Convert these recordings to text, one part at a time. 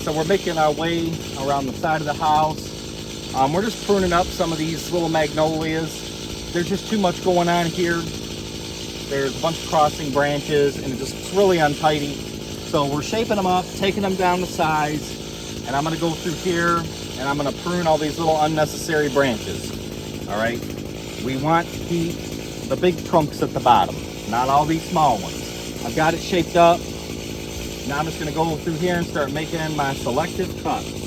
So we're making our way around the side of the house. We're just pruning up some of these little magnolias. There's just too much going on here. There's a bunch of crossing branches and it's really untidy. So we're shaping them up, taking them down to size, and I'm gonna go through here and I'm gonna prune all these little unnecessary branches. All right, we want to keep the big trunks at the bottom, not all these small ones. I've got it shaped up. Now I'm just gonna go through here and start making my selective cuts.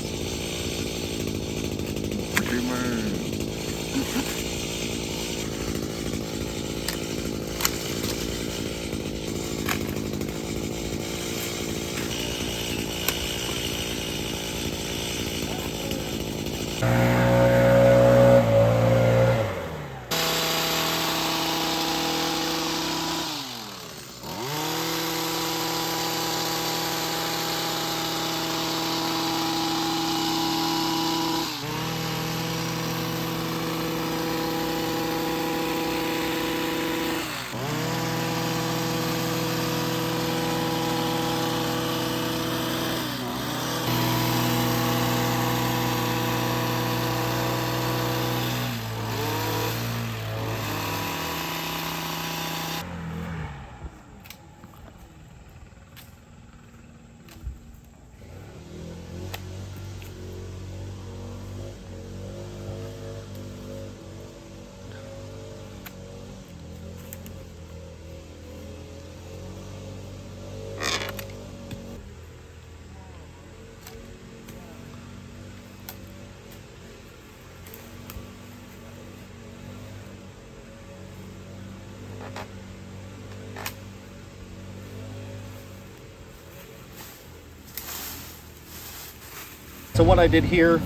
So what I did here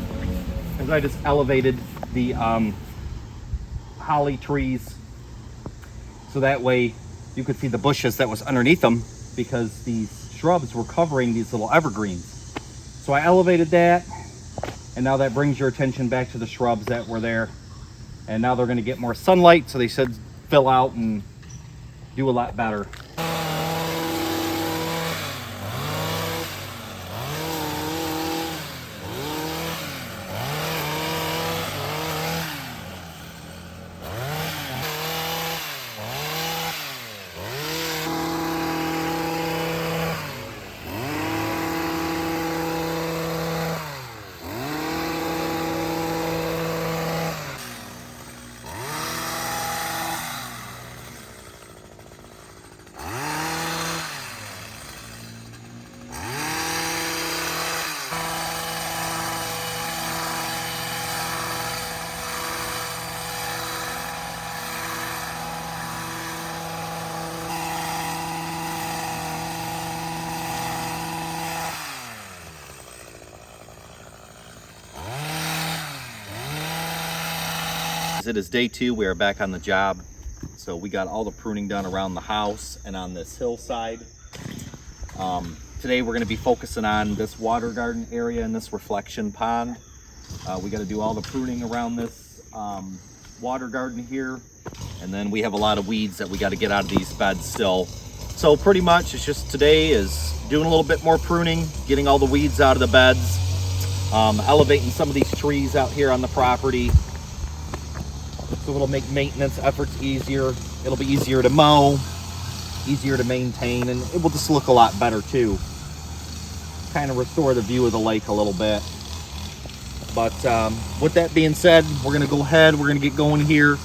is I just elevated the holly trees so that way you could see the bushes that was underneath them, because these shrubs were covering these little evergreens. So I elevated that, and now that brings your attention back to the shrubs that were there, and now they're going to get more sunlight, so they should fill out and do a lot better. It is day 2. We are back on the job. So we got all the pruning done around the house and on this hillside. Today we're going to be focusing on this water garden area and this reflection pond. We got to do all the pruning around this water garden here, and then we have a lot of weeds that we got to get out of these beds still. So pretty much it's just today is doing a little bit more pruning, getting all the weeds out of the beds, elevating some of these trees out here on the property. So it'll make maintenance efforts easier. It'll be easier to mow, easier to maintain, and it will just look a lot better too. Kind of restore the view of the lake a little bit. But with that being said, we're gonna go ahead, we're gonna get going here.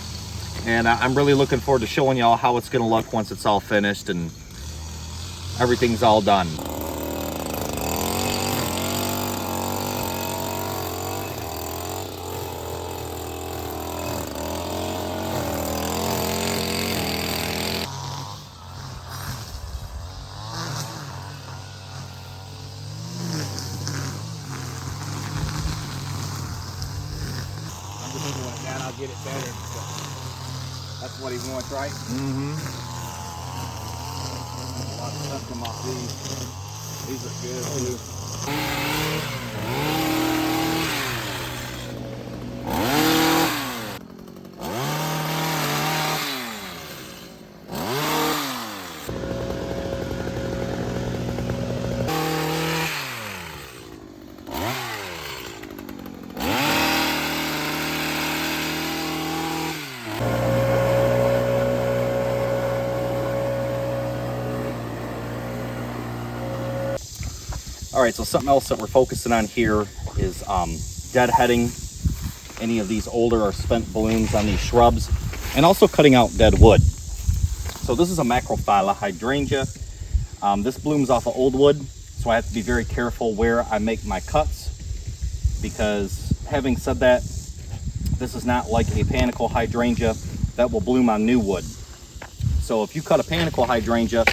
And I'm really looking forward to showing y'all how it's gonna look once it's all finished and everything's all done. I'll get it better. So that's what he wants, right? Mm-hmm. A lot of stuff come off these. These are good too. All right, so something else that we're focusing on here is deadheading any of these older or spent blooms on these shrubs, and also cutting out dead wood. So this is a macrophylla hydrangea. This blooms off of old wood, so I have to be very careful where I make my cuts, because having said that, this is not like a panicle hydrangea that will bloom on new wood. So if you cut a panicle hydrangea,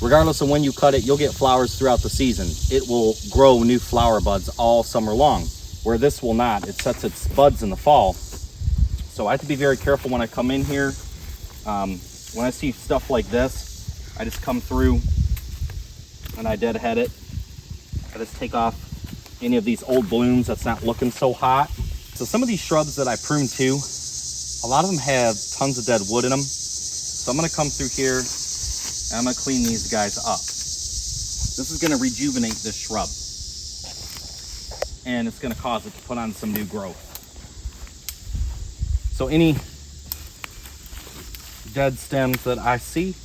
regardless of when you cut it, you'll get flowers throughout the season. It will grow new flower buds all summer long, where this will not. It sets its buds in the fall. So I have to be very careful when I come in here. When I see stuff like this, I just come through and I deadhead it. I just take off any of these old blooms that's not looking so hot. So some of these shrubs that I prune too, a lot of them have tons of dead wood in them. So I'm gonna come through here and I'm gonna clean these guys up. This is gonna rejuvenate this shrub, and it's gonna cause it to put on some new growth. So any dead stems that I see,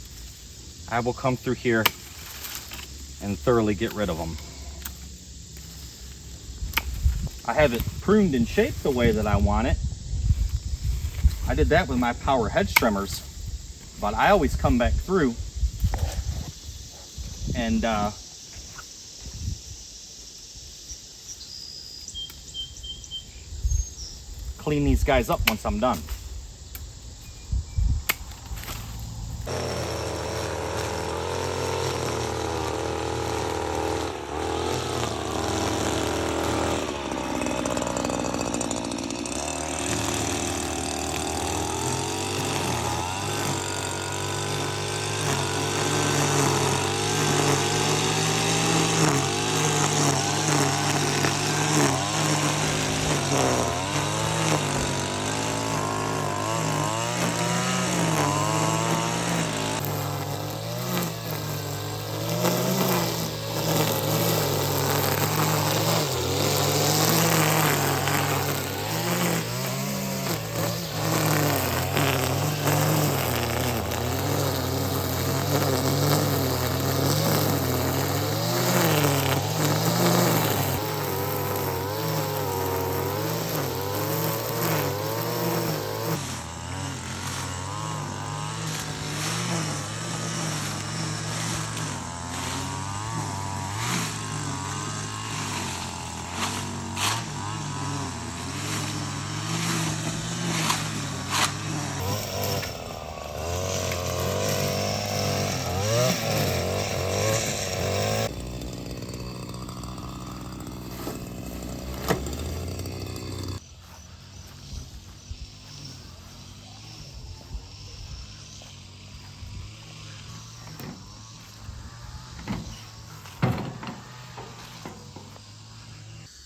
I will come through here and thoroughly get rid of them. I have it pruned and shaped the way that I want it. I did that with my power hedge trimmers, but I always come back through and clean these guys up once I'm done.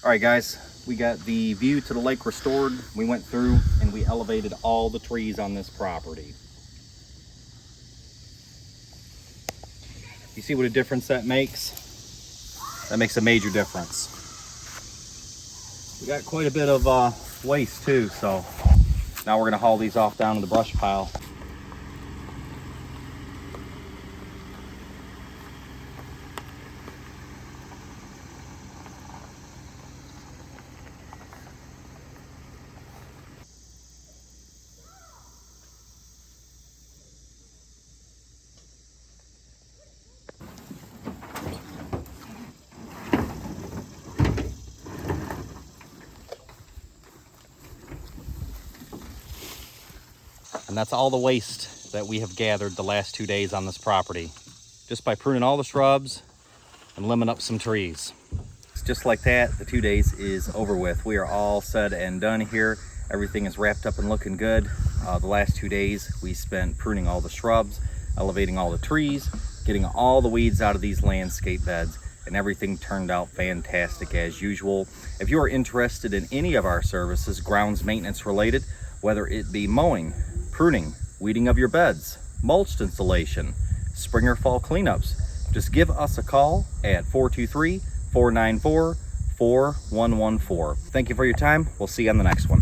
All right, guys, we got the view to the lake restored. We went through and we elevated all the trees on this property. You see what a difference that makes? That makes a major difference. We got quite a bit of waste too, so now we're gonna haul these off down to the brush pile. And that's all the waste that we have gathered the last 2 days on this property, just by pruning all the shrubs and limbing up some trees. It's just like that, the 2 days is over with. We are all said and done here. Everything is wrapped up and looking good. The last 2 days we spent pruning all the shrubs, elevating all the trees, getting all the weeds out of these landscape beds, and everything turned out fantastic as usual. If you are interested in any of our services, grounds maintenance related, whether it be mowing, pruning, weeding of your beds, mulch installation, spring or fall cleanups, just give us a call at 423-494-4114. Thank you for your time. We'll see you on the next one.